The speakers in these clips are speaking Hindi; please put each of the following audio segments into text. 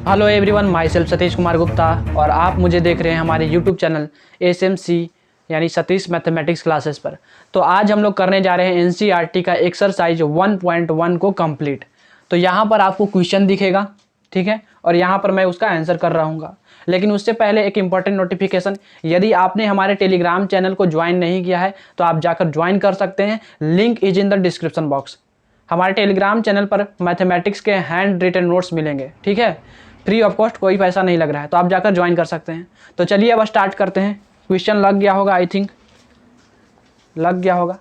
Hello everyone, my self Satish Kumar Gupta और आप मुझे देख रहे हैं हमारे यूट्यूब चैनल SMC यानी सतीश मैथमेटिक्स क्लासेस पर। तो आज हम लोग करने जा रहे हैं NCERT का एक्सरसाइज 1.1 को कंप्लीट। तो यहाँ पर आपको क्वेश्चन दिखेगा, ठीक है, और यहाँ पर मैं उसका आंसर कर रहा हूँ। लेकिन उससे पहले एक इम्पॉर्टेंट नोटिफिकेशन, यदि आपने हमारे टेलीग्राम चैनल को ज्वाइन नहीं किया है तो आप जाकर ज्वाइन कर सकते हैं। Link is in the description box. हमारे टेलीग्राम चैनल पर मैथमेटिक्स के हैंड रिटन नोट्स मिलेंगे, ठीक है, फ्री ऑफ कॉस्ट, कोई पैसा नहीं लग रहा है, तो आप जाकर ज्वाइन कर सकते हैं। तो चलिए अब स्टार्ट करते हैं। क्वेश्चन लग गया होगा, आई थिंक लग गया होगा।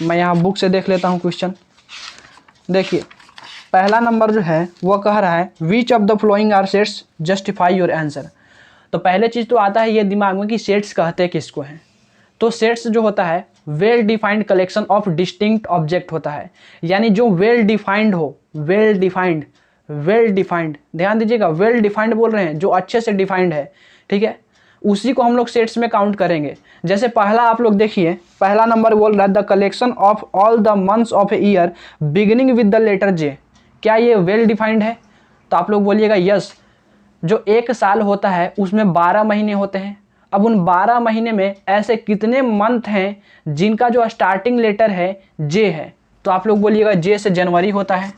मैं यहाँ बुक से देख लेता हूँ क्वेश्चन। देखिए पहला नंबर जो है वो कह रहा है which of the following are sets justify your answer. तो पहले चीज़ तो आता है ये दिमाग में कि सेट्स कहते किसको हैं। तो सेट्स जो होता है well defined collection of distinct object होता है, यानी जो वेल डिफाइंड हो, वेल डिफाइंड, ध्यान दीजिएगा, वेल डिफाइंड बोल रहे हैं, जो अच्छे से डिफाइंड है, ठीक है, उसी को हम लोग सेट्स में काउंट करेंगे। जैसे पहला आप लोग देखिए, पहला नंबर बोल रहा है the collection of all the months of a year beginning with the letter J. क्या ये वेल डिफाइंड है? तो आप लोग बोलिएगा यस। जो एक साल होता है उसमें 12 महीने होते हैं। अब उन 12 महीने में ऐसे कितने मंथ हैं जिनका जो स्टार्टिंग लेटर है जे है? तो आप लोग बोलिएगा जे से जनवरी होता है,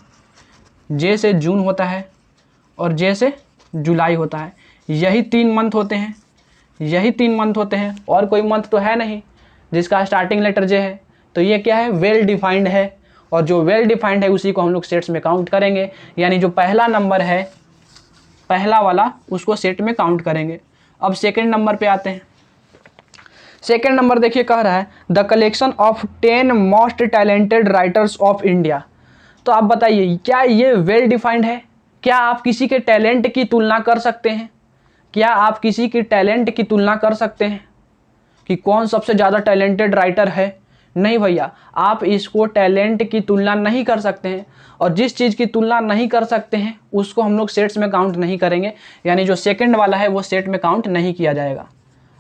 जे से जून होता है और जे से जुलाई होता है। यही 3 मंथ होते हैं, यही 3 मंथ होते हैं, और कोई मंथ तो है नहीं जिसका स्टार्टिंग लेटर जे है। तो ये क्या है? वेल डिफाइंड है, और जो वेल डिफाइंड है उसी को हम लोग सेट्स में काउंट करेंगे। यानी जो पहला नंबर है, पहला वाला, उसको सेट में काउंट करेंगे। अब सेकंड नंबर पे आते हैं। सेकंड नंबर देखिए कह रहा है the collection of 10 most talented writers of India. तो आप बताइए क्या ये वेल डिफाइंड है? क्या आप किसी के टैलेंट की तुलना कर सकते हैं? क्या आप किसी के टैलेंट की तुलना कर सकते हैं कि कौन सबसे ज़्यादा टैलेंटेड राइटर है? नहीं भैया, आप इसको टैलेंट की तुलना नहीं कर सकते हैं, और जिस चीज़ की तुलना नहीं कर सकते हैं उसको हम लोग सेट्स में काउंट नहीं करेंगे। यानी जो सेकंड वाला है वो सेट में काउंट नहीं किया जाएगा।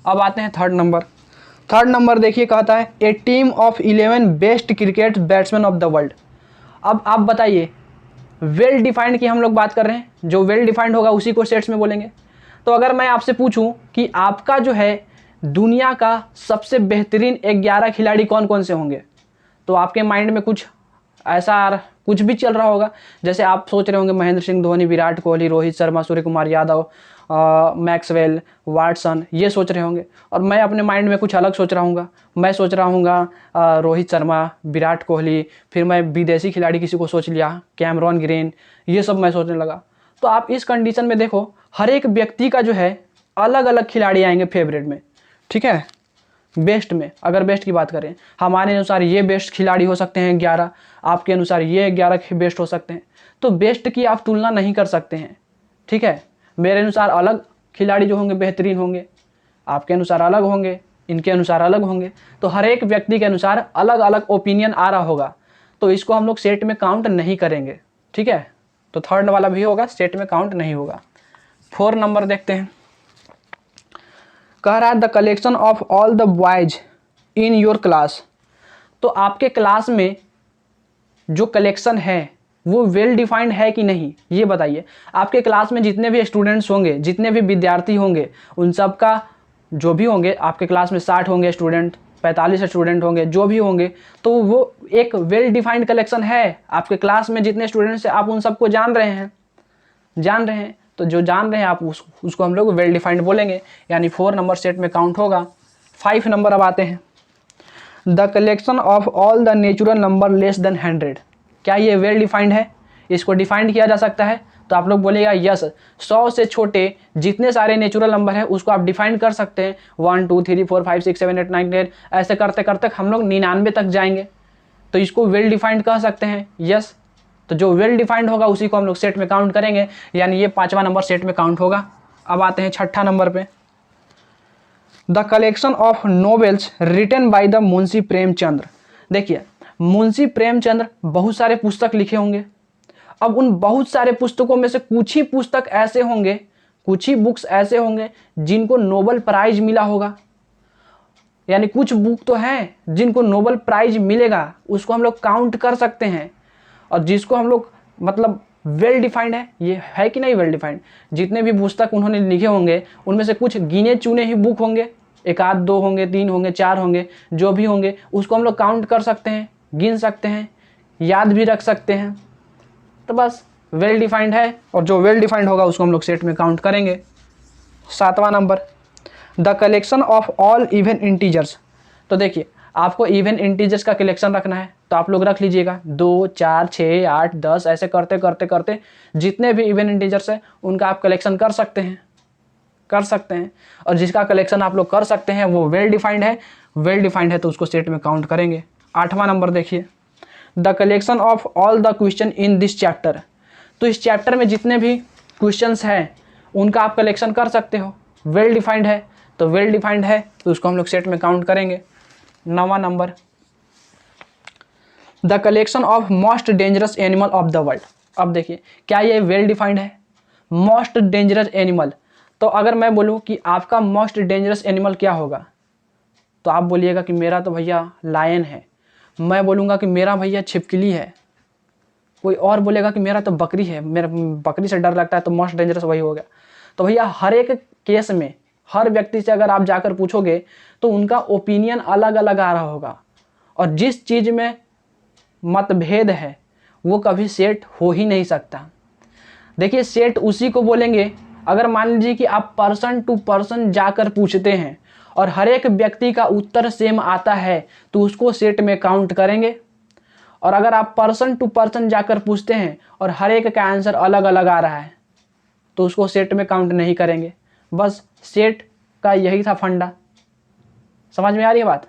अब आते हैं थर्ड नंबर। थर्ड नंबर देखिए कहता है a team of 11 best cricket batsman of the world. अब आप बताइए, वेल डिफाइंड की हम लोग बात कर रहे हैं, जो वेल डिफाइंड होगा उसी को सेट्स में बोलेंगे। तो अगर मैं आपसे पूछूं कि आपका जो है दुनिया का सबसे बेहतरीन 11 खिलाड़ी कौन कौन से होंगे, तो आपके माइंड में कुछ ऐसा कुछ भी चल रहा होगा। जैसे आप सोच रहे होंगे महेंद्र सिंह धोनी, विराट कोहली, रोहित शर्मा, सूर्य कुमार यादव, मैक्सवेल, वाटसन, ये सोच रहे होंगे, और मैं अपने माइंड में कुछ अलग सोच रहा हूँगा। मैं सोच रहा हूँगा रोहित शर्मा, विराट कोहली, फिर मैं विदेशी खिलाड़ी किसी को सोच लिया, कैमरॉन ग्रीन, ये सब मैं सोचने लगा। तो आप इस कंडीशन में देखो, हर एक व्यक्ति का जो है अलग अलग खिलाड़ी आएंगे फेवरेट में, ठीक है। बेस्ट में अगर बेस्ट की बात करें, हमारे अनुसार ये बेस्ट खिलाड़ी हो सकते हैं 11, आपके अनुसार ये 11 बेस्ट हो सकते हैं। तो बेस्ट की आप तुलना नहीं कर सकते हैं, ठीक है। मेरे अनुसार अलग खिलाड़ी जो होंगे बेहतरीन होंगे, आपके अनुसार अलग होंगे, इनके अनुसार अलग होंगे। तो हर एक व्यक्ति के अनुसार अलग अलग ओपिनियन आ रहा होगा, तो इसको हम लोग सेट में काउंट नहीं करेंगे, ठीक है। तो थर्ड वाला भी होगा, सेट में काउंट नहीं होगा। 4 नंबर देखते हैं। कह रहा है the collection of all the boys in your class. तो आपके क्लास में जो कलेक्शन है वो वेल डिफाइंड है कि नहीं, ये बताइए। आपके क्लास में जितने भी स्टूडेंट्स होंगे, जितने भी विद्यार्थी होंगे, उन सब का जो भी होंगे, आपके क्लास में 60 होंगे स्टूडेंट, 45 स्टूडेंट होंगे, जो भी होंगे, तो वो एक वेल डिफाइंड कलेक्शन है। आपके क्लास में जितने स्टूडेंट्स हैं आप उन सबको जान रहे हैं, तो जो जान रहे हैं आप उसको हम लोग वेल डिफाइंड बोलेंगे। यानी 4 नंबर सेट में काउंट होगा। 5 नंबर अब आते हैं। The collection of all the natural number less then 100। क्या ये वेल डिफाइंड है? इसको डिफाइंड किया जा सकता है? तो आप लोग बोलेगा यस। 100 से छोटे जितने सारे नेचुरल नंबर है उसको आप डिफाइंड कर सकते हैं। 1 2 3 4 5 6 7 8 9 10, ऐसे करते करते हम लोग 99 तक जाएंगे, तो इसको वेल डिफाइंड कह सकते हैं, यस। तो जो वेल डिफाइंड होगा उसी को हम लोग सेट में काउंट करेंगे। यानी ये 5वां नंबर सेट में काउंट होगा। अब आते हैं 6ठा नंबर पे। The collection of novels written by the Munshi Premchandra. देखिए मुंशी प्रेमचंद्र बहुत सारे पुस्तक लिखे होंगे। अब उन बहुत सारे पुस्तकों में से कुछ ही पुस्तक ऐसे होंगे, कुछ ही बुक्स ऐसे होंगे जिनको नोबेल प्राइज मिला होगा। यानी कुछ बुक तो हैं जिनको नोबेल प्राइज मिलेगा, उसको हम लोग काउंट कर सकते हैं। और जिसको हम लोग मतलब वेल डिफाइंड है, ये है कि नहीं वेल डिफाइंड। जितने भी पुस्तक उन्होंने लिखे होंगे उनमें से कुछ गिने चुने ही बुक होंगे, एक आध दो होंगे, तीन होंगे, चार होंगे, जो भी होंगे उसको हम लोग काउंट कर सकते हैं, गिन सकते हैं, याद भी रख सकते हैं। तो बस वेल डिफाइंड है, और जो वेल डिफाइंड होगा उसको हम लोग सेट में काउंट करेंगे। 7वां number, the collection of all even integers. तो देखिए आपको इवन इंटीजर्स का कलेक्शन रखना है, तो आप लोग रख लीजिएगा 2, 4, 6, 8, 10, ऐसे करते करते करते जितने भी इवन इंटीजर्स है उनका आप कलेक्शन कर सकते हैं, और जिसका कलेक्शन आप लोग कर सकते हैं वो वेल डिफाइंड है। वेल डिफाइंड है तो उसको सेट में काउंट करेंगे। 8वां नंबर देखिए, the collection of all the question in this chapter. तो इस चैप्टर में जितने भी क्वेश्चंस हैं उनका आप कलेक्शन कर सकते हो, वेल डिफाइंड है, तो वेल डिफाइंड है तो उसको हम लोग सेट में काउंट करेंगे। 9वां number, the collection of most dangerous animal of the world. अब देखिए क्या ये वेल डिफाइंड है, मोस्ट डेंजरस एनिमल। तो अगर मैं बोलूँ कि आपका मोस्ट डेंजरस एनिमल क्या होगा, तो आप बोलिएगा कि मेरा तो भैया लायन है, मैं बोलूँगा कि मेरा भैया छिपकली है, कोई और बोलेगा कि मेरा तो बकरी है, मेरा बकरी से डर लगता है, तो मोस्ट डेंजरस वही हो गया। तो भैया हर एक केस में हर व्यक्ति से अगर आप जाकर पूछोगे तो उनका ओपिनियन अलग अलग आ रहा होगा, और जिस चीज़ में मतभेद है वो कभी सेट हो ही नहीं सकता। देखिए सेट उसी को बोलेंगे अगर मान लीजिए कि आप पर्सन टू पर्सन जाकर पूछते हैं और हर एक व्यक्ति का उत्तर सेम आता है तो उसको सेट में काउंट करेंगे, और अगर आप पर्सन टू पर्सन जाकर पूछते हैं और हर एक का आंसर अलग अलग आ रहा है तो उसको सेट में काउंट नहीं करेंगे। बस सेट का यही था फंडा, समझ में आ रही है बात।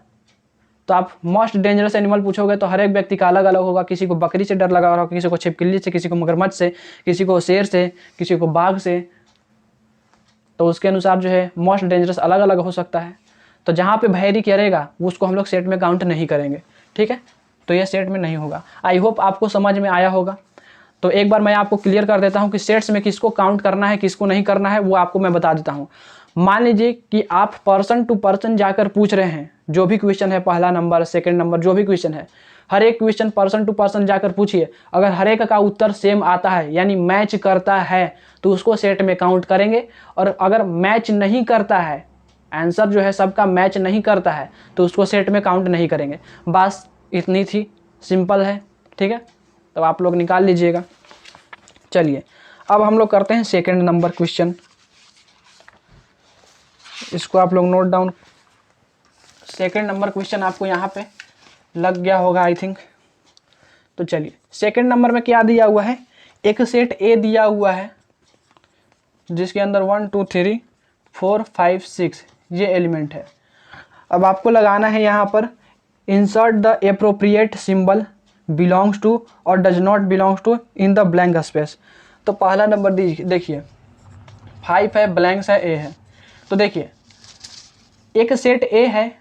तो आप मोस्ट डेंजरस एनिमल पूछोगे तो हर एक व्यक्ति का अलग अलग होगा, किसी को बकरी से डर लगा होगा, किसी को छिपकली से, किसी को मगरमच्छ से, किसी को शेर से, किसी को बाघ से, तो उसके अनुसार जो है मोस्ट डेंजरस अलग अलग हो सकता है। तो जहाँ पे भैरी करेगा उसको हम लोग सेट में काउंट नहीं करेंगे, ठीक है, तो यह सेट में नहीं होगा। आई होप आपको समझ में आया होगा। तो एक बार मैं आपको क्लियर कर देता हूँ कि सेट्स में किसको काउंट करना है किसको नहीं करना है, वो आपको मैं बता देता हूँ। मान लीजिए कि आप पर्सन टू पर्सन जाकर पूछ रहे हैं, जो भी क्वेश्चन है, पहला नंबर, सेकंड नंबर, जो भी क्वेश्चन है, हर एक क्वेश्चन पर्सन टू पर्सन जाकर पूछिए। अगर हर एक का उत्तर सेम आता है यानी मैच करता है तो उसको सेट में काउंट करेंगे, और अगर मैच नहीं करता है, आंसर जो है सबका मैच नहीं करता है, तो उसको सेट में काउंट नहीं करेंगे। बस इतनी थी, सिंपल है, ठीक है, तो आप लोग निकाल लीजिएगा। चलिए अब हम लोग करते हैं सेकंड नंबर क्वेश्चन, इसको आप लोग note down. Second number question आपको यहाँ पे लग गया होगा आई थिंक। तो चलिए सेकंड नंबर में क्या दिया हुआ है, एक सेट ए दिया हुआ है जिसके अंदर 1 2 3 4 5 6 ये एलिमेंट है। अब आपको लगाना है यहाँ पर insert the appropriate symbol belongs to और does not belongs to in the blank space. तो पहला नंबर देखिए 5 है, ब्लैंक्स है, ए है। तो देखिए एक सेट ए है,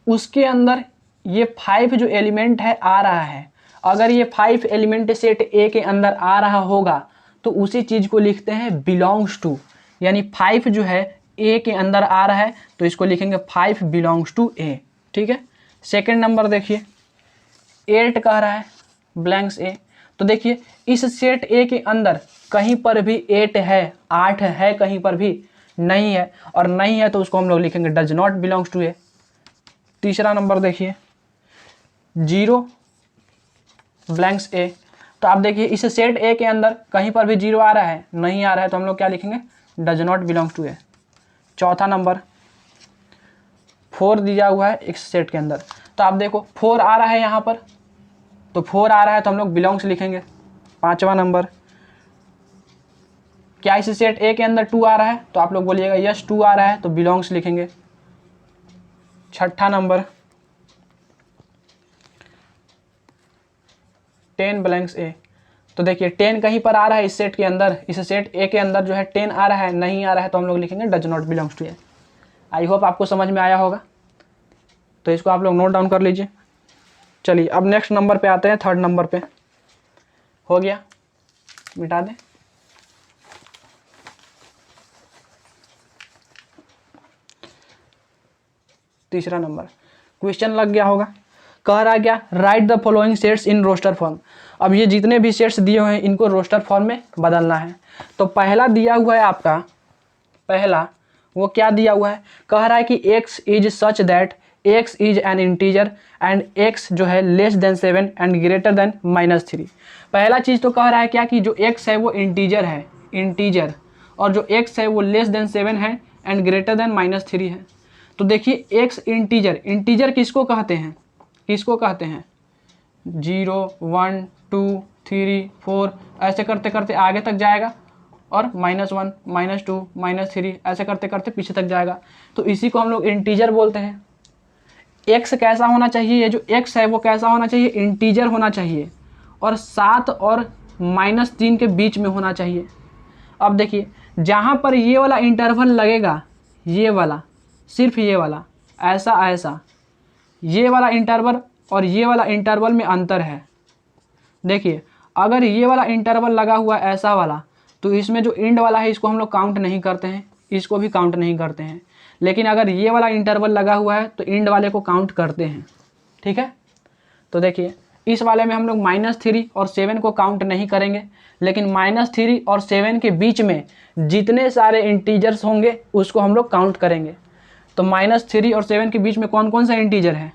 उसके अंदर ये 5 जो एलिमेंट है आ रहा है। अगर ये 5 एलिमेंट सेट ए के अंदर आ रहा होगा तो उसी चीज़ को लिखते हैं बिलोंग्स टू, यानी 5 जो है ए के अंदर आ रहा है तो इसको लिखेंगे 5 बिलोंग्स टू ए, ठीक है। सेकंड नंबर देखिए 8 कह रहा है, ब्लैंक्स ए। तो देखिए इस सेट ए के अंदर कहीं पर भी 8 है, 8 है कहीं पर भी नहीं है, और नहीं है तो उसको हम लोग लिखेंगे डज नॉट बिलोंग्स टू ए। तीसरा नंबर देखिए 0 ब्लैंक्स ए। तो आप देखिए इस सेट ए के अंदर कहीं पर भी 0 आ रहा है, नहीं आ रहा है, तो हम लोग क्या लिखेंगे डज नॉट बिलोंग्स टू ए। चौथा नंबर 4 दिया हुआ है इस सेट के अंदर, तो आप देखो 4 आ रहा है यहाँ पर, तो 4 आ रहा है तो हम लोग बिलोंग्स लिखेंगे। पांचवा नंबर क्या इस सेट ए के अंदर 2 आ रहा है, तो आप लोग बोलिएगा यस 2 आ रहा है तो बिलोंग्स लिखेंगे। छठा नंबर 10 ब्लैंक्स ए। तो देखिए 10 कहीं पर आ रहा है इस सेट के अंदर, इस सेट ए के अंदर जो है 10 आ रहा है, नहीं आ रहा है तो हम लोग लिखेंगे does not belongs to A. I hope आपको समझ में आया होगा, तो इसको आप लोग नोट डाउन कर लीजिए। चलिए अब नेक्स्ट नंबर पे आते हैं, थर्ड नंबर पे। हो गया, मिटा दें। तीसरा नंबर क्वेश्चन लग गया होगा, कह रहा क्या, right the following sets in roster form. अब ये जितने भी सेट्स दिए हुए हैं इनको रोस्टर फॉर्म में बदलना है। तो पहला दिया हुआ है आपका, पहला वो क्या दिया हुआ है, कह रहा है कि x is such that x is an integer and x जो है less than 7 and greater then -3। पहला चीज़ तो कह रहा है क्या कि जो x है वो इंटीजर है, इंटीजर, और जो x है वो लेस देन 7 है एंड ग्रेटर देन -3 है। तो देखिए x इंटीजर, इंटीजर किसको कहते हैं, किसको कहते हैं, 0 1 2 3 4 ऐसे करते करते आगे तक जाएगा और -1 -2 -3 ऐसे करते करते पीछे तक जाएगा। तो इसी को हम लोग इंटीजर बोलते हैं। x कैसा होना चाहिए, ये जो x है वो कैसा होना चाहिए, इंटीजर होना चाहिए और 7 और -3 के बीच में होना चाहिए। अब देखिए जहाँ पर ये वाला इंटरवल लगेगा, ये वाला, सिर्फ ये वाला, ऐसा ऐसा, ये वाला इंटरवल और ये वाला इंटरवल में अंतर है। देखिए अगर ये वाला इंटरवल लगा हुआ है ऐसा वाला, तो इसमें जो एंड वाला है इसको हम लोग काउंट नहीं करते हैं, इसको भी काउंट नहीं करते हैं। लेकिन अगर ये वाला इंटरवल लगा हुआ है तो एंड वाले को काउंट करते हैं, ठीक है। तो देखिए इस वाले में हम लोग -3 और 7 को काउंट नहीं करेंगे, लेकिन -3 और 7 के बीच में जितने सारे इंटीजर्स होंगे उसको हम लोग काउंट करेंगे। तो -3 और 7 के बीच में कौन कौन सा इंटीजर है,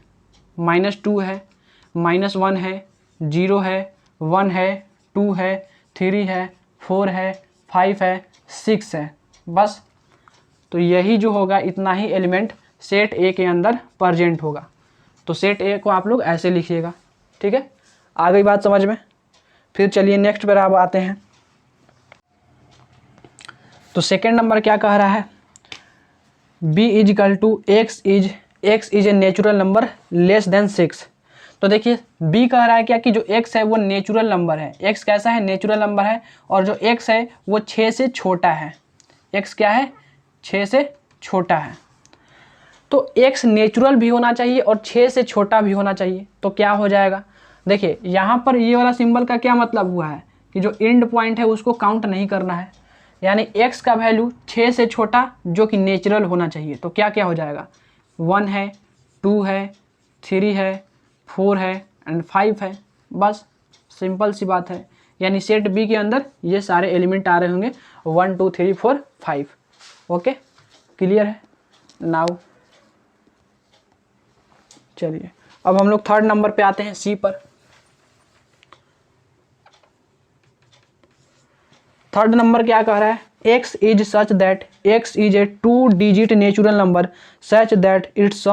-2 है, -1 है, 0 है, 1 है, 2 है, 3 है, 4 है, 5 है, 6 है, बस। तो यही जो होगा इतना ही एलिमेंट सेट ए के अंदर प्रेजेंट होगा। तो सेट ए को आप लोग ऐसे लिखिएगा, ठीक है। आ गई बात समझ में। फिर चलिए नेक्स्ट पर अब आते हैं। तो सेकेंड नंबर क्या कह रहा है, b is equal to x is a natural number less than 6। तो देखिए b कह रहा है क्या कि जो x है वो नेचुरल नंबर है, x कैसा है, नेचुरल नंबर है, और जो x है वो 6 से छोटा है, x क्या है, 6 से छोटा है। तो x नेचुरल भी होना चाहिए और 6 से छोटा भी होना चाहिए। तो क्या हो जाएगा, देखिए यहाँ पर ये वाला सिंबल का क्या मतलब हुआ है कि जो एंड पॉइंट है उसको काउंट नहीं करना है, यानी x का वैल्यू 6 से छोटा जो कि नेचुरल होना चाहिए। तो क्या क्या हो जाएगा, 1 है, 2 है, 3 है, 4 है एंड 5 है, बस सिंपल सी बात है। यानी सेट बी के अंदर ये सारे एलिमेंट आ रहे होंगे 1 2 3 4 5। ओके क्लियर है नाउ। चलिए अब हम लोग थर्ड नंबर पे आते हैं, सी पर। थर्ड नंबर क्या कह रहा है, x is such that x is a 2 digit natural number such that it's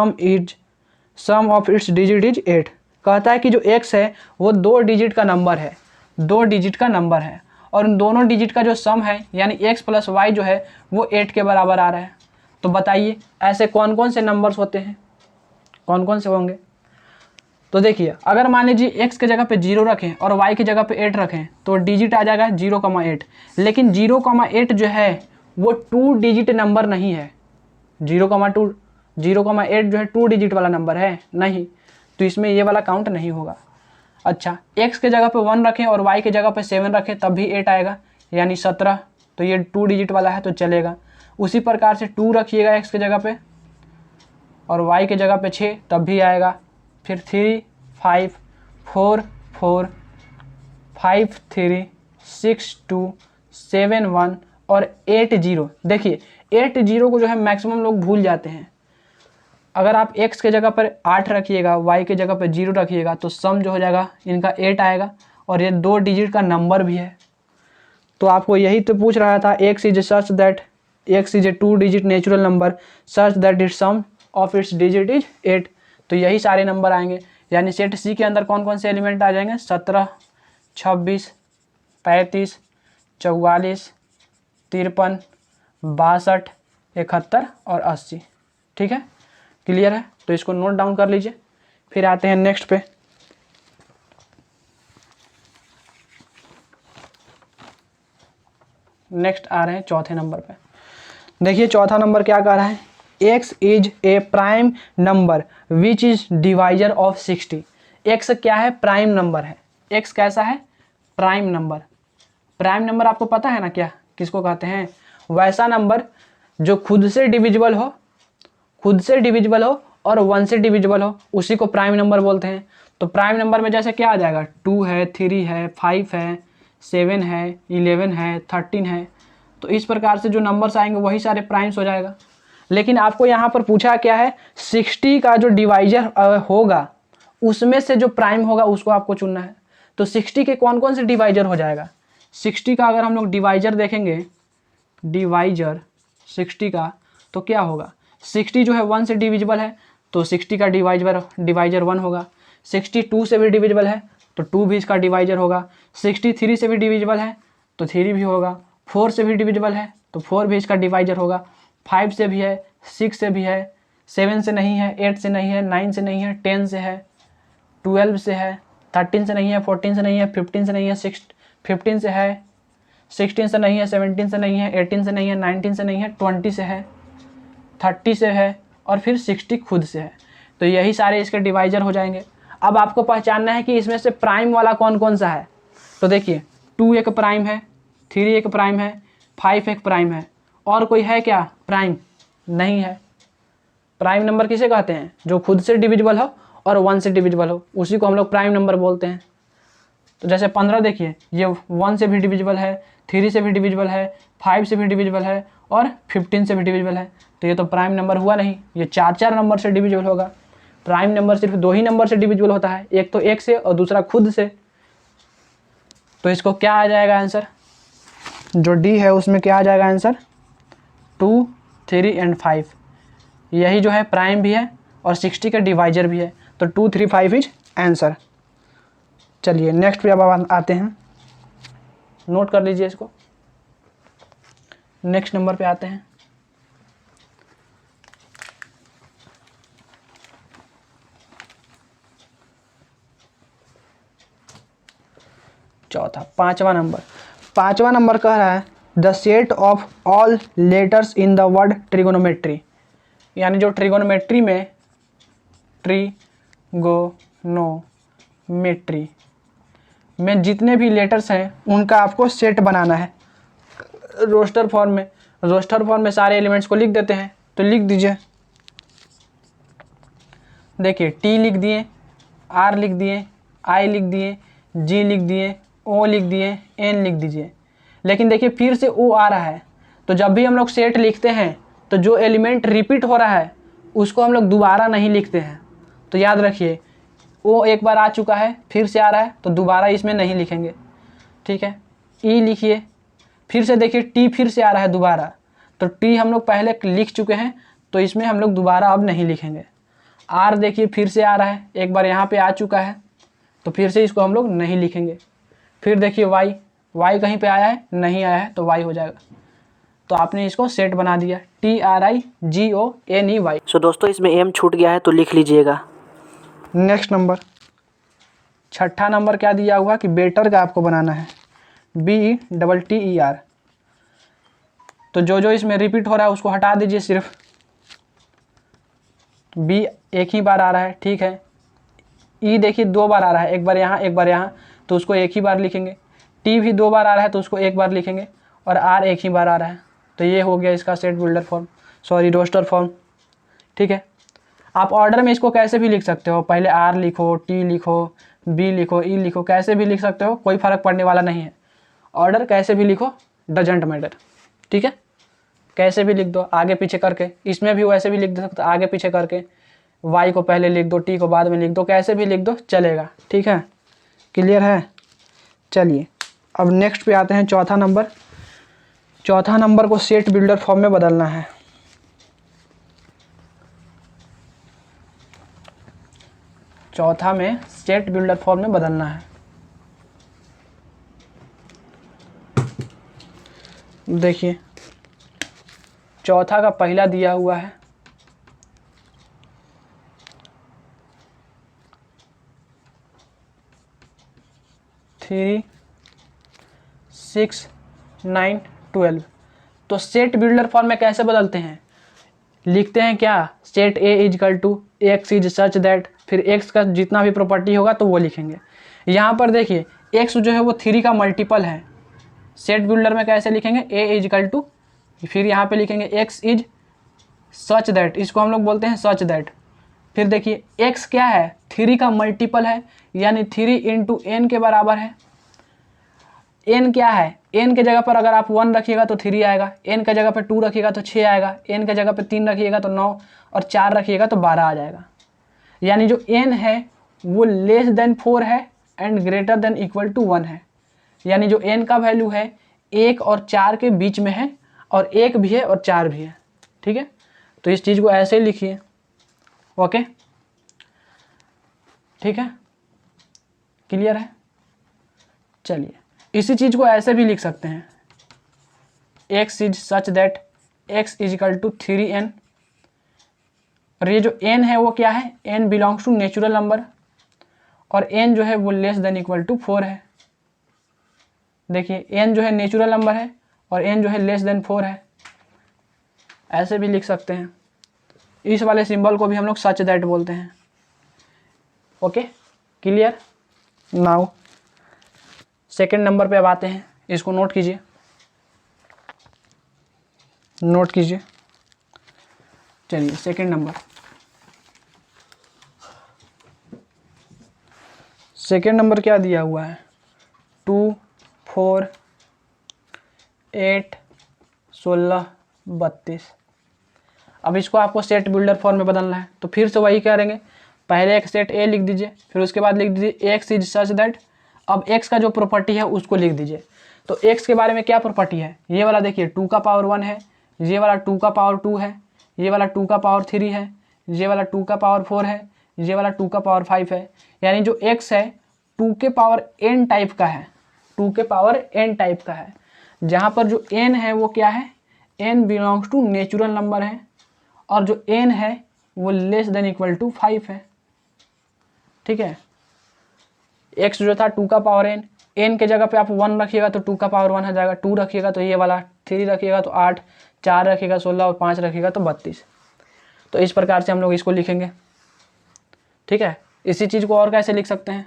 sum of its digit is 8। कहता है कि जो x है वो 2 डिजिट का नंबर है, 2 डिजिट का नंबर है, और उन दोनों डिजिट का जो सम है यानी x प्लस वाई जो है वो 8 के बराबर आ रहा है। तो बताइए ऐसे कौन कौन से नंबर्स होते हैं, कौन कौन से होंगे। तो देखिए अगर मान लीजिए x के जगह पे 0 रखें और y की जगह पे 8 रखें तो डिजिट आ जाएगा 0,8। लेकिन 0,8 जो है वो 2 डिजिट नंबर नहीं है, 0,8 जो है 2 डिजिट वाला नंबर है नहीं, तो इसमें ये वाला काउंट नहीं होगा। अच्छा x के जगह पे 1 रखें और y की जगह पे 7 रखें तब भी 8 आएगा, यानी 17, तो ये 2 डिजिट वाला है तो चलेगा। उसी प्रकार से 2 रखिएगा x के जगह पे और y की जगह पे 6 तब भी आएगा। फिर 3 5 4 4 5 3 6 2 7 1 और 8 0। देखिए 8 0 को जो है मैक्सिमम लोग भूल जाते हैं। अगर आप x के जगह पर 8 रखिएगा, y के जगह पर 0 रखिएगा तो सम जो हो जाएगा इनका 8 आएगा, और ये 2 डिजिट का नंबर भी है। तो आपको यही तो पूछ रहा था, x is such that x is a 2 digit natural number such that it's sum of its digit is 8। तो यही सारे नंबर आएंगे, यानी सेट सी के अंदर कौन कौन से एलिमेंट आ जाएंगे, 17 26 35 44 53 62 71 और 80। ठीक है क्लियर है, तो इसको नोट डाउन कर लीजिए। फिर आते हैं नेक्स्ट पे। नेक्स्ट आ रहे हैं चौथे नंबर पे। देखिए चौथा नंबर क्या कह रहा है, x is a prime number which is divisor of 60। x क्या है, प्राइम नंबर है। x कैसा है, प्राइम नंबर। प्राइम नंबर आपको पता है ना क्या किसको कहते हैं, वैसा नंबर जो खुद से डिविजिबल हो, खुद से डिविजिबल हो और 1 से डिविजिबल हो उसी को प्राइम नंबर बोलते हैं। तो प्राइम नंबर में जैसे क्या आ जाएगा, 2 है, 3 है, 5 है, 7 है, 11 है, 13 है। तो इस प्रकार से जो नंबर्स आएंगे वही सारे प्राइम्स हो जाएगा। लेकिन आपको यहाँ पर पूछा क्या है, 60 का जो डिवाइजर होगा उसमें से जो प्राइम होगा उसको आपको चुनना है। तो 60 के कौन कौन से डिवाइजर हो जाएगा, 60 का अगर हम लोग डिवाइजर देखेंगे, डिवाइजर 60 का, तो क्या होगा, 60 जो है 1 से डिविजिबल है तो 60 का डिवाइजर 1 होगा। 62 से भी डिविजिबल है तो 2 भी इसका डिवाइजर होगा। 63 से भी डिविजिबल है तो 3 भी होगा। 4 से भी डिविजिबल है तो 4 भी इसका डिवाइजर होगा। 5 से भी है, 6 से भी है, 7 से नहीं है, 8 से नहीं है, 9 से नहीं है, 10 से है, 12 से है, 13 से नहीं है, 14 से नहीं है, 15 से नहीं है, 15 से है, 16 से नहीं है, 17 से नहीं है, 18 से नहीं है, 19 से नहीं है, 20 से है, 30 से है और फिर 60 खुद से है। तो यही सारे इसके डिवाइजर हो जाएंगे। अब आपको पहचानना है कि इसमें से प्राइम वाला कौन कौन सा है। तो देखिए 2 एक प्राइम है, 3 एक प्राइम है, 5 एक प्राइम है, और कोई है क्या प्राइम, नहीं है। प्राइम नंबर किसे कहते हैं, जो खुद से डिविजिबल हो और 1 से डिविजिबल हो उसी को हम लोग प्राइम नंबर बोलते हैं। तो जैसे 15 देखिए, ये 1 से भी डिविजिबल है, 3 से भी डिविजिबल है, 5 से भी डिविजिबल है और 15 से भी डिविजिबल है। तो ये तो प्राइम नंबर हुआ नहीं, ये 4 नंबर से डिविजिबल होगा। प्राइम नंबर सिर्फ 2 ही नंबर से डिविजिबल होता है, एक तो 1 से और दूसरा खुद से। तो इसको क्या आ जाएगा आंसर, जो डी है उसमें क्या आ जाएगा आंसर, 2, 3 एंड 5। यही जो है प्राइम भी है और 60 का डिवाइजर भी है। तो 2, 3, 5 इज आंसर। चलिए नेक्स्ट पे अब आते हैं, नोट कर लीजिए इसको। नेक्स्ट नंबर पे आते हैं। चौथा, पांचवा नंबर कह रहा है the set of all letters in the word trigonometry. यानी जो ट्रिगोनोमेट्री में ट्रिगोनोमेट्री में जितने भी लेटर्स हैं उनका आपको सेट बनाना है रोस्टर फॉर्म में सारे एलिमेंट्स को लिख देते हैं। तो लिख दीजिए, देखिए टी लिख दिए, आर लिख दिए, आई लिख दिए, जी लिख दिए, ओ लिख दिए, एन लिख दीजिए। लेकिन देखिए फिर से ओ आ रहा है, तो जब भी हम लोग सेट लिखते हैं तो जो एलिमेंट रिपीट हो रहा है उसको हम लोग दोबारा नहीं लिखते हैं। तो याद रखिए, ओ एक बार आ चुका है, फिर से आ रहा है तो दोबारा इसमें नहीं लिखेंगे, ठीक है। ई लिखिए, फिर से देखिए टी फिर से आ रहा है दोबारा, तो टी हम लोग पहले लिख चुके हैं तो इसमें हम लोग दोबारा अब नहीं लिखेंगे। आर देखिए फिर से आ रहा है, एक बार यहाँ पे आ चुका है तो फिर से इसको हम लोग नहीं लिखेंगे। फिर देखिए वाई कहीं पे आया है, नहीं आया है तो वाई हो जाएगा। तो आपने इसको सेट बना दिया, TRIGONEY। सो दोस्तों इसमें एम छूट गया है तो लिख लीजिएगा। नेक्स्ट नंबर, छठा नंबर क्या दिया हुआ कि बेटर का आपको बनाना है, BETTER। तो जो इसमें रिपीट हो रहा है उसको हटा दीजिए, सिर्फ बी एक ही बार आ रहा है, ठीक है। ई देखिए 2 बार आ रहा है, एक बार यहाँ एक बार यहाँ, तो उसको एक ही बार लिखेंगे। टी भी 2 बार आ रहा है तो उसको एक बार लिखेंगे, और आर एक ही बार आ रहा है। तो ये हो गया इसका set builder form, roster form, ठीक है। आप ऑर्डर में इसको कैसे भी लिख सकते हो, पहले आर लिखो, टी लिखो, बी लिखो, ई लिखो, कैसे भी लिख सकते हो, कोई फ़र्क पड़ने वाला नहीं है। ऑर्डर कैसे भी लिखो, डजेंट मैटर, ठीक है। कैसे भी लिख दो आगे पीछे करके, इसमें भी वैसे भी लिख दे सकते आगे पीछे करके, वाई को पहले लिख दो, टी को बाद में लिख दो, कैसे भी लिख दो चलेगा, ठीक है। क्लियर है। चलिए अब नेक्स्ट पे आते हैं, चौथा नंबर को सेट बिल्डर फॉर्म में बदलना है। चौथा में सेट बिल्डर फॉर्म में बदलना है। देखिए चौथा का पहला दिया हुआ है, थ्री, 6, 9, 12। तो सेट बिल्डर फॉर्म में कैसे बदलते हैं, लिखते हैं क्या, set A is equal to x is such that, फिर एक्स का जितना भी प्रॉपर्टी होगा तो वो लिखेंगे। यहाँ पर देखिए एक्स जो है वो 3 का मल्टीपल है। सेट बिल्डर में कैसे लिखेंगे, ए इजकल टू, फिर यहाँ पे लिखेंगे एक्स इज सच दैट, इसको हम लोग बोलते हैं सच दैट। फिर देखिए x क्या है, 3 का मल्टीपल है, यानी 3 इंटू एन के बराबर है। n क्या है, n के जगह पर अगर आप 1 रखिएगा तो 3 आएगा, n के जगह पर 2 रखिएगा तो 6 आएगा, n के जगह पर 3 रखिएगा तो 9 और 4 रखिएगा तो 12 आ जाएगा। यानी जो n है वो लेस देन 4 है and greater than equal to 1 है। यानी जो n का वैल्यू है 1 और 4 के बीच में है, और 1 भी है और 4 भी है। ठीक है, तो इस चीज़ को ऐसे ही लिखिए। ओके, ठीक है, क्लियर है। चलिए इसी चीज़ को ऐसे भी लिख सकते हैं, x is such that x is equal to 3n, और ये जो n है वो क्या है, n belongs to natural number, और n जो है वो लेस देन इक्वल टू 4 है। देखिए n जो है नेचुरल नंबर है और n जो है लेस देन 4 है, ऐसे भी लिख सकते हैं। इस वाले सिंबल को भी हम लोग सच दैट बोलते हैं। Okay, clear. Now second number पे अब आते हैं, इसको नोट कीजिए, नोट कीजिए। चलिए सेकेंड नंबर, सेकेंड नंबर क्या दिया हुआ है, 2, 4, 8, 16, 32। अब इसको आपको सेट बिल्डर फॉर्म में बदलना है, तो फिर से वही करेंगे, पहले एक सेट ए लिख दीजिए, फिर उसके बाद लिख दीजिए x इज सच दैट। अब x का जो प्रॉपर्टी है उसको लिख दीजिए। तो x के बारे में क्या प्रॉपर्टी है, ये वाला देखिए 2 का पावर 1 है, ये वाला 2 का पावर 2 है, ये वाला 2 का पावर 3 है, ये वाला 2 का पावर 4 है, ये वाला 2 का पावर 5 है। यानी जो x है 2 के पावर n टाइप का है, 2 के पावर n टाइप का है, जहाँ पर जो n है वो क्या है, n belongs to natural number है, और जो n है वो लेस देन इक्वल टू 5 है। ठीक है, x जो था 2 का पावर n के जगह पे आप 1 रखिएगा तो 2 का पावर 1 हो जाएगा, 2 रखिएगा तो ये वाला, 3 रखिएगा तो 8, 4 रखिएगा 16 और 5 रखिएगा तो 32। तो इस प्रकार से हम लोग इसको लिखेंगे। ठीक है, इसी चीज़ को और कैसे लिख सकते हैं,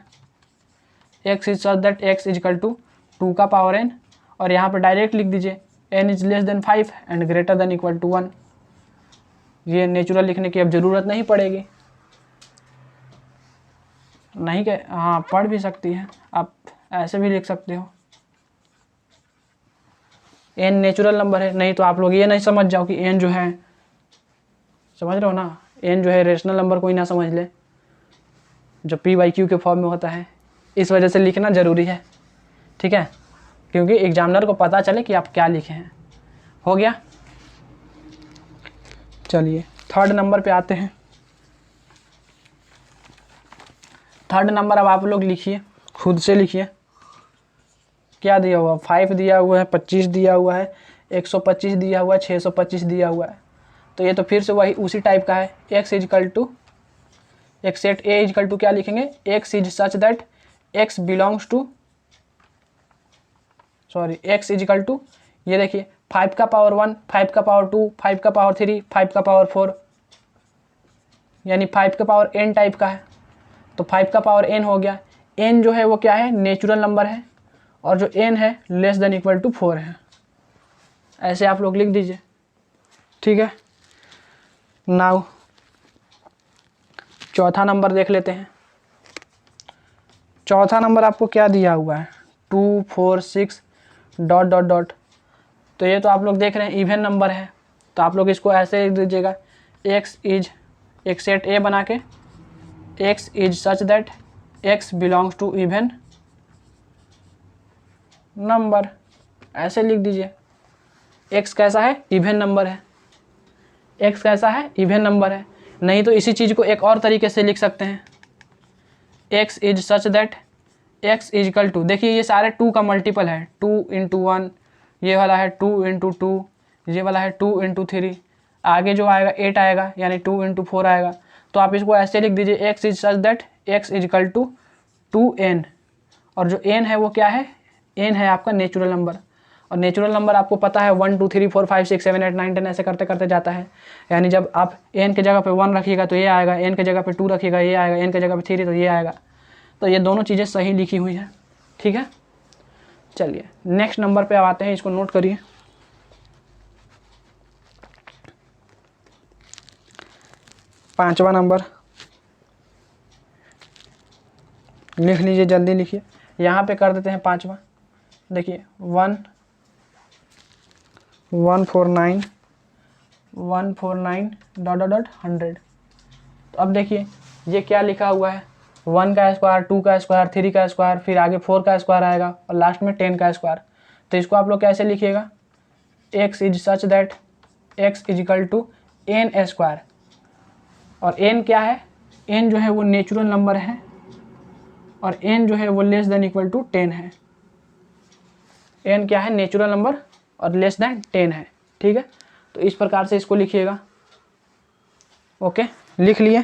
x is such that x is equal to 2 का पावर n, और यहाँ पर डायरेक्ट लिख दीजिए n is less than 5 and greater than equal to 1। ये नेचुरल लिखने की अब ज़रूरत नहीं पड़ेगी, नहीं के हाँ पढ़ भी सकती है, आप ऐसे भी लिख सकते हो, n नेचुरल नंबर है। नहीं तो आप लोग ये नहीं समझ जाओ कि n जो है, समझ रहे हो ना, n जो है रेशनल नंबर कोई ना समझ ले, जो p/q के फॉर्म में होता है। इस वजह से लिखना ज़रूरी है। ठीक है, क्योंकि एग्जामिनर को पता चले कि आप क्या लिखे हैं। हो गया। चलिए थर्ड नंबर पे आते हैं। थर्ड नंबर अब आप लोग लिखिए, खुद से लिखिए। क्या दिया हुआ, 5 दिया हुआ है, 25 दिया हुआ है, 125 दिया हुआ है, 625 दिया हुआ है। तो ये तो फिर से वही उसी टाइप का है। x इजकल टू, एक सेट a इजकल टू क्या लिखेंगे, x is such that x belongs to, sorry x is equal to, ये देखिए 5 का पावर 1, 5 का पावर 2, 5 का पावर 3, 5 का पावर 4, यानी 5 का पावर n टाइप का है। तो 5 का पावर n हो गया। n जो है वो क्या है, नेचुरल नंबर है, और जो n है लेस देन इक्वल टू 4 है। ऐसे आप लोग लिख दीजिए। ठीक है, नाउ चौथा नंबर देख लेते हैं। चौथा नंबर आपको क्या दिया हुआ है, 2, 4, 6 डॉट डॉट डॉट। तो ये तो आप लोग देख रहे हैं इवन नंबर है, तो आप लोग इसको ऐसे लिख दीजिएगा, x इज, एक सेट a बना के, x is such that x belongs to even number, ऐसे लिख दीजिए। x कैसा है, इवन नंबर है, x कैसा है, इवन नंबर है। नहीं तो इसी चीज़ को एक और तरीके से लिख सकते हैं, x is such that x is equal to, देखिए ये सारे 2 का मल्टीपल है, 2 इंटू 1, ये वाला है 2 इंटू 2, ये वाला है 2 इंटू 3, आगे जो आएगा 8 आएगा, यानी 2 इंटू 4 आएगा। तो आप इसको ऐसे लिख दीजिए, x is such that x is equal to 2n, और जो n है वो क्या है, n है आपका नेचुरल नंबर, और नेचुरल नंबर आपको पता है 1 2 3 4 5 6 7 8 9 10 ऐसे करते करते जाता है। यानी जब आप n के जगह पे 1 रखिएगा तो ये आएगा, n के जगह पे 2 रखिएगा ये आएगा, n के जगह पे 3 तो ये आएगा। तो ये दोनों चीज़ें सही लिखी हुई हैं। ठीक है, चलिए नेक्स्ट नंबर पे अब आते हैं, इसको नोट करिए। पांचवा नंबर, लिख लीजिए, जल्दी लिखिए। यहाँ पे कर देते हैं 5वां। देखिए 149 डॉट डॉट डॉट 100। तो अब देखिए ये क्या लिखा हुआ है, 1 का स्क्वायर, 2 का स्क्वायर, 3 का स्क्वायर, फिर आगे 4 का स्क्वायर आएगा और लास्ट में 10 का स्क्वायर। तो इसको आप लोग कैसे लिखिएगा, x is such that x is equal to n square. और n क्या है, n जो है वो नेचुरल नंबर है और n जो है वो लेस देन इक्वल टू 10 है। n क्या है, नेचुरल नंबर और लेस देन 10 है। ठीक है, तो इस प्रकार से इसको लिखिएगा। ओके, लिख लिए।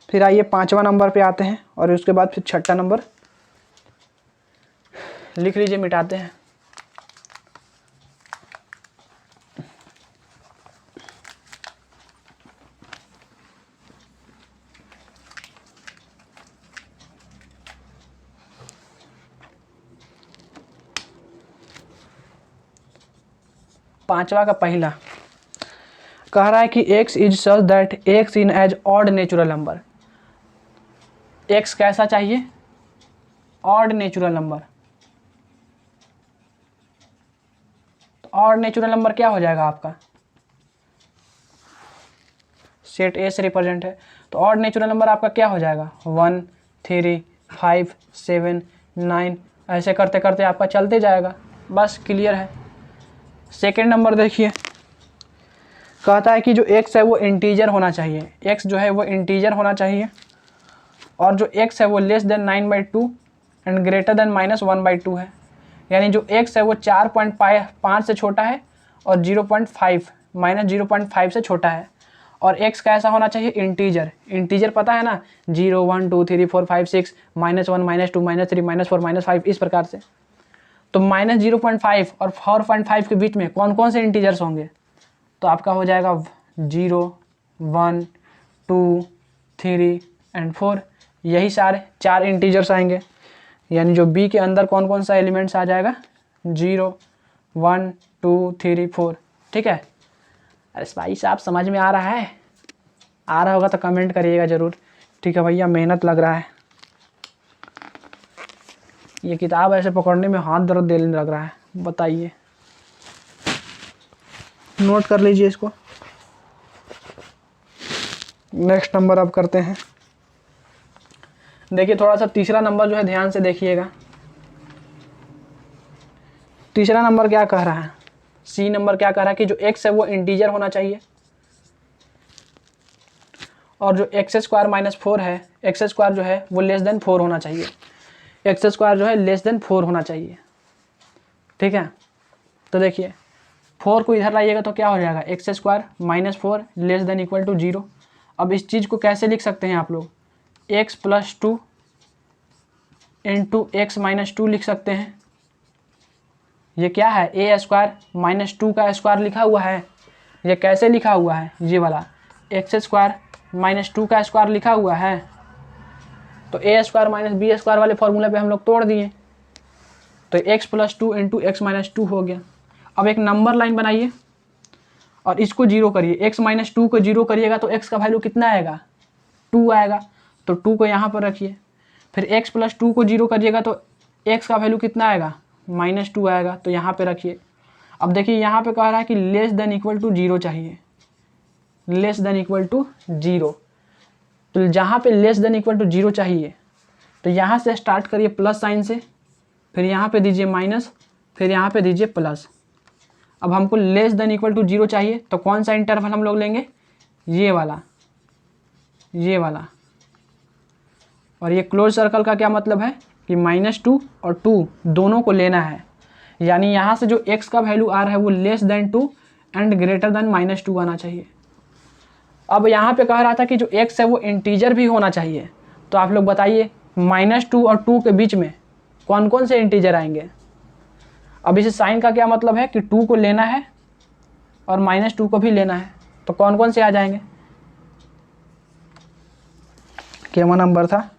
फिर आइए 5वां नंबर पे आते हैं और उसके बाद फिर 6ठा नंबर लिख लीजिए, मिटाते हैं। पांचवा का पहला कह रहा है कि x is such that x in as odd natural number. x कैसा चाहिए, ऑड नेचुरल नंबर। तो ऑड नेचुरल नंबर क्या हो जाएगा आपका, सेट ए से रिप्रेजेंट है। तो ऑड नेचुरल नंबर आपका क्या हो जाएगा, 1 3 5 7 9, ऐसे करते करते आपका चलते जाएगा। बस क्लियर है। सेकेंड नंबर देखिए, कहता है कि जो x है वो इंटीजर होना चाहिए, x जो है वो इंटीजर होना चाहिए और जो x है वो less than 9/2 and greater then -1/2 है। यानी जो x है वो 4.5 से छोटा है और 0.5 -0.5 से छोटा है। और x कैसा होना चाहिए, इंटीजर। इंटीजर पता है ना, 0 1 2 3 4 5 6 -1 -2 -3 -4 -5 इस प्रकार से। तो -0.5 और 4.5 के बीच में कौन कौन से इंटीजर्स होंगे, तो आपका हो जाएगा 0 1 2 3 एंड 4। यही सारे 4 इंटीजर्स आएंगे। यानी जो b के अंदर कौन कौन सा एलिमेंट्स आ जाएगा, 0 1 2 3 4। ठीक है, अरे भाई साहब समझ में आ रहा है, आ रहा होगा तो कमेंट करिएगा ज़रूर। ठीक है भैया, मेहनत लग रहा है। ये किताब ऐसे पकड़ने में हाथ दर्द देने लग रहा है, बताइए। नोट कर लीजिए इसको। नेक्स्ट नंबर अब करते हैं। देखिए थोड़ा सा तीसरा नंबर जो है ध्यान से देखिएगा। तीसरा नंबर क्या कह रहा है, सी नंबर क्या कह रहा है कि जो x है वो इंटीजर होना चाहिए और जो x² - 4 है, x² जो है वो लेस देन 4 होना चाहिए। x² जो है लेस देन 4 होना चाहिए। ठीक है, तो देखिए 4 को इधर लाइएगा तो क्या हो जाएगा, x² - 4 less than equal to 0। अब इस चीज़ को कैसे लिख सकते हैं आप लोग, x + 2 इंटू x - 2 लिख सकते हैं। ये क्या है, a² - 2 का स्क्वायर लिखा हुआ है। ये कैसे लिखा हुआ है, ये वाला x² - 2 का स्क्वायर लिखा हुआ है। तो a² - b² वाले फॉर्मूले पे हम लोग तोड़ दिए, तो x + 2 इंटू x - 2 हो गया। अब एक नंबर लाइन बनाइए और इसको 0 करिए। x - 2 को 0 करिएगा तो x का वैल्यू कितना आएगा, 2 आएगा। तो 2 को यहाँ पर रखिए। फिर x + 2 को 0 करिएगा तो x का वैल्यू कितना आएगा, -2 आएगा। तो यहाँ पे रखिए। अब देखिए यहाँ पे कह रहा है कि लेस देन इक्वल टू 0 चाहिए, लेस देन इक्वल टू 0। तो जहाँ पे लेस देन इक्वल टू 0 चाहिए तो यहाँ से स्टार्ट करिए प्लस साइन से, फिर यहाँ पे दीजिए माइनस, फिर यहाँ पे दीजिए प्लस। अब हमको लेस देन इक्वल टू 0 चाहिए तो कौन सा इंटरवल हम लोग लेंगे, ये वाला, ये वाला। और ये क्लोज सर्कल का क्या मतलब है कि -2 और 2 दोनों को लेना है। यानी यहाँ से जो x का वैल्यू आ रहा है वो less than 2 and greater then -2 आना चाहिए। अब यहाँ पे कह रहा था कि जो x है वो इंटीजर भी होना चाहिए। तो आप लोग बताइए -2 और 2 के बीच में कौन कौन से इंटीजर आएंगे। अब इस साइन का क्या मतलब है कि 2 को लेना है और -2 को भी लेना है। तो कौन कौन से आ जाएंगे, केवा नंबर था,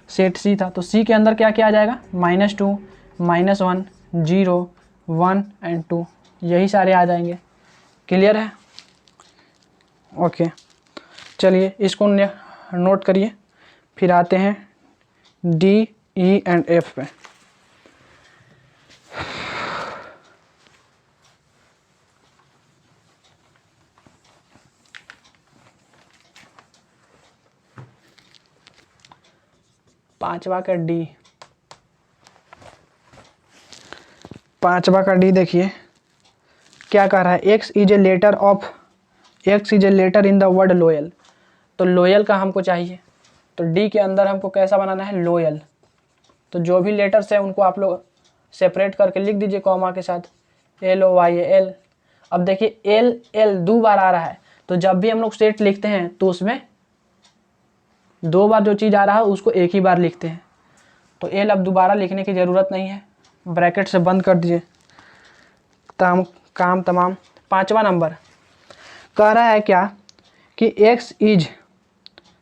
सेट सी था। तो सी के अंदर क्या क्या आ जाएगा, -2 -1 0 1 एंड 2, यही सारे आ जाएंगे। क्लियर है, ओके। चलिए इसको नोट करिए। फिर आते हैं डी ई एंड एफ पे। पांचवा का डी, पांचवा का डी देखिए क्या कह रहा है, x is a letter of, x is a letter in the word loyal. तो लोयल का हमको चाहिए, तो डी के अंदर हमको कैसा बनाना है, लोयल। तो जो भी लेटर्स है उनको आप लोग सेपरेट करके लिख दीजिए कॉमा के साथ, LOYAL। अब देखिए L दो बार आ रहा है, तो जब भी हम लोग सेट लिखते हैं तो उसमें दो बार जो चीज़ आ रहा है उसको एक ही बार लिखते हैं। तो L अब दोबारा लिखने की ज़रूरत नहीं है, ब्रैकेट से बंद कर दीजिए, काम तमाम। पांचवा नंबर कह रहा है क्या कि x is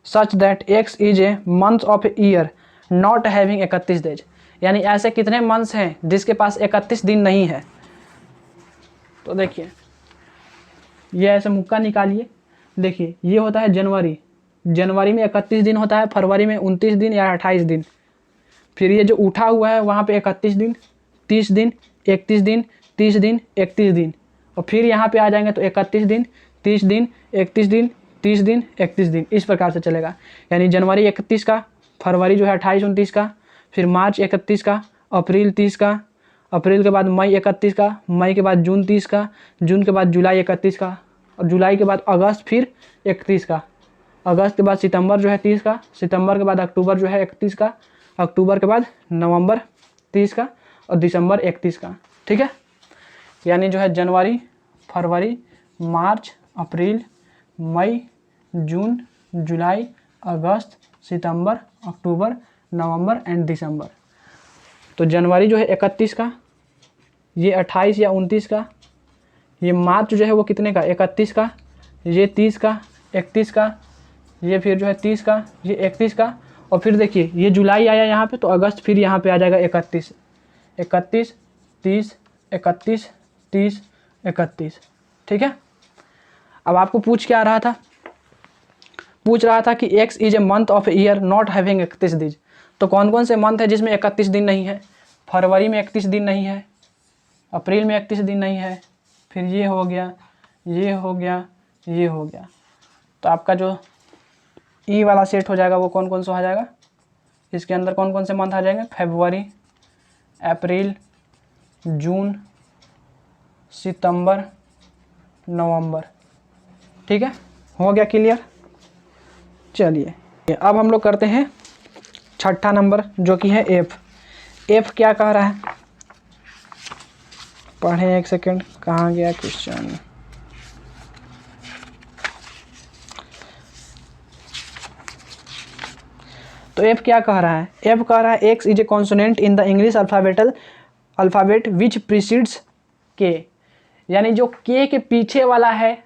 such that x is a month of year not having 31 days. यानी ऐसे कितने मंथ्स हैं जिसके पास 31 दिन नहीं है। तो देखिए ये ऐसे मुक्का निकालिए, देखिए ये होता है जनवरी, जनवरी में 31 दिन होता है, फरवरी में 29 दिन या 28 दिन। फिर ये जो उठा हुआ है वहाँ पे 31 दिन, 30 दिन, 31 दिन, 30 दिन, 31 दिन, और फिर यहाँ पे आ जाएंगे तो 31 दिन, 30 दिन, 31 दिन, 30 दिन, 31 दिन, इस प्रकार से चलेगा। यानी जनवरी 31 का, फरवरी जो है 28-29 का, फिर मार्च 31 का, अप्रैल 30 का, अप्रैल के बाद मई 31 का, मई के बाद जून 30 का, जून के बाद जुलाई 31 का, और जुलाई के बाद अगस्त फिर 31 का, अगस्त के बाद सितंबर जो है 30 का, सितंबर के बाद अक्टूबर जो है 31 का, अक्टूबर के बाद नवंबर 30 का, और दिसंबर 31 का। ठीक है, यानी जो है जनवरी, फरवरी, मार्च, अप्रैल, मई, जून, जुलाई, अगस्त, सितंबर, अक्टूबर, नवंबर एंड दिसंबर। तो जनवरी जो है 31 का, ये 28 या 29 का, ये मार्च जो है वो कितने का, 31 का, ये 30 का, 31 का, ये फिर जो है 30 का, ये 31 का, और फिर देखिए ये जुलाई आया यहाँ पे, तो अगस्त फिर यहाँ पे आ जाएगा 31, 31, 30, 31, 30, 31। ठीक है, अब आपको पूछ क्या रहा था, पूछ रहा था कि x is a month of year not having 31 दिन। तो कौन कौन से मंथ है जिसमें 31 दिन नहीं है, फरवरी में 31 दिन नहीं है, अप्रैल में 31 दिन नहीं है, फिर ये हो गया, ये हो गया, ये हो गया। तो आपका जो ई वाला सेट हो जाएगा वो कौन कौन सा हो जाएगा, इसके अंदर कौन कौन से मंथ आ जाएंगे, फरवरी, अप्रैल, जून, सितंबर, नवंबर। ठीक है, हो गया क्लियर। चलिए अब हम लोग करते हैं छठा नंबर जो कि है एफ। एफ क्या कह रहा है, पढ़ें एक सेकेंड, कहाँ गया क्वेश्चन। तो एफ क्या कह रहा है, एफ कह रहा है x is A consonant in the English alphabet which precedes के। यानी जो के पीछे वाला है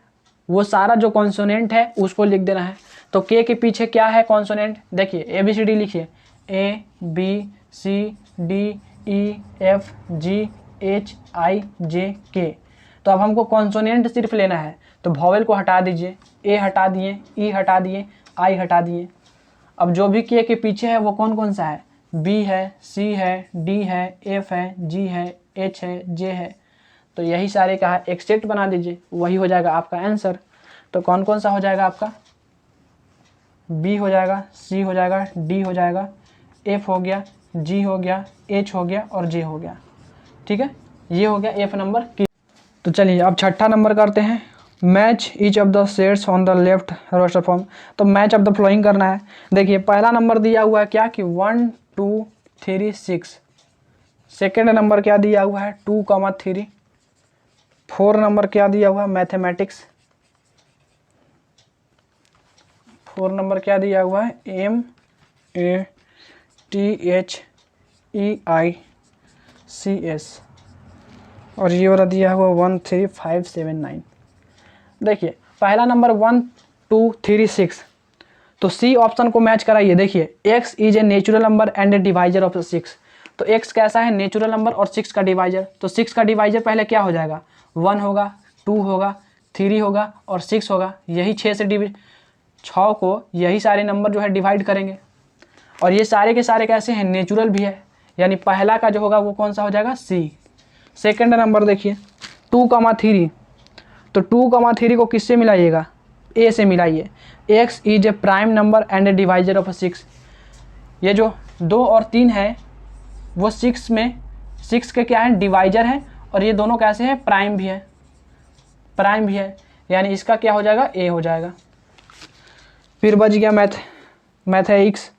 वो सारा जो कॉन्सोनेंट है उसको लिख देना है। तो के पीछे क्या है कॉन्सोनेंट, देखिए ABCD लिखिए, ABCDEFGHIJK। तो अब हमको कॉन्सोनेंट सिर्फ लेना है, तो वॉवेल को हटा दीजिए, ए हटा दिए, ई हटा दिए, आई हटा दिए। अब जो भी के पीछे है वो कौन कौन सा है, बी है, सी है, डी है, एफ है, जी है, एच है, जे है। तो यही सारे का है, एक सेट बना दीजिए, वही हो जाएगा आपका आंसर। तो कौन कौन सा हो जाएगा आपका, बी हो जाएगा, सी हो जाएगा, डी हो जाएगा, एफ हो गया, जी हो गया, एच हो गया और जे हो गया। ठीक है, ये हो गया एफ नंबर की। तो चलिए अब छठा नंबर करते हैं, match each of the sets on the left roster form. तो मैच ऑफ द फ्लोइंग करना है। देखिए पहला नंबर दिया हुआ है क्या कि 1 2 3 6, सेकेंड नंबर क्या दिया हुआ है 2,3, 4 नंबर क्या दिया हुआ है मैथमेटिक्स, 4 नंबर क्या दिया हुआ है MATHEICS, और ये वाला दिया हुआ 1 3 5 7 9। देखिए पहला नंबर 1 2 3 6, तो सी ऑप्शन को मैच कराइए। देखिए x is a natural number and a divisor of 6। तो x कैसा है, नेचुरल नंबर और 6 का डिवाइजर। तो 6 का डिवाइजर पहले क्या हो जाएगा, 1 होगा, 2 होगा, 3 होगा और 6 होगा। यही 6 से 6 को यही सारे नंबर जो है डिवाइड करेंगे। और ये सारे के सारे कैसे हैं, नेचुरल भी है, यानी पहला का जो होगा वो कौन सा हो जाएगा, सी। सेकेंड नंबर देखिए 2,3, तो 2,3 को किससे मिलाइएगा, ए से मिलाइए। X is a prime number and a divisor of 6। ये जो 2 और 3 है वो 6 में, 6 के क्या है, डिवाइजर है, और ये दोनों कैसे हैं, प्राइम भी है, प्राइम भी है, यानी इसका क्या हो जाएगा, ए हो जाएगा। फिर बच गया मैथ है एक्स,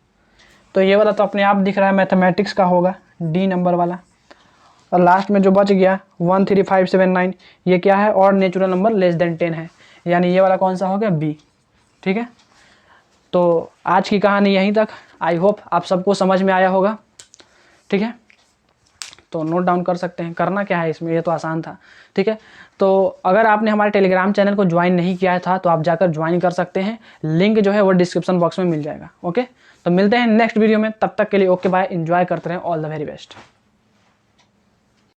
तो ये वाला तो अपने आप दिख रहा है मैथमेटिक्स का होगा, डी नंबर वाला। और लास्ट में जो बच गया 13579, ये क्या है, और नेचुरल नंबर लेस देन 10 है, यानी ये वाला कौन सा हो गया, बी। ठीक है, तो आज की कहानी यहीं तक। आई होप आप सबको समझ में आया होगा। ठीक है, तो नोट डाउन कर सकते हैं, करना क्या है इसमें, ये तो आसान था। ठीक है, तो अगर आपने हमारे टेलीग्राम चैनल को ज्वाइन नहीं किया था तो आप जाकर ज्वाइन कर सकते हैं, लिंक जो है वो डिस्क्रिप्शन बॉक्स में मिल जाएगा। ओके, तो मिलते हैं नेक्स्ट वीडियो में, तब तक के लिए ओके बाय, एंजॉय करते रहें, ऑल द वेरी बेस्ट।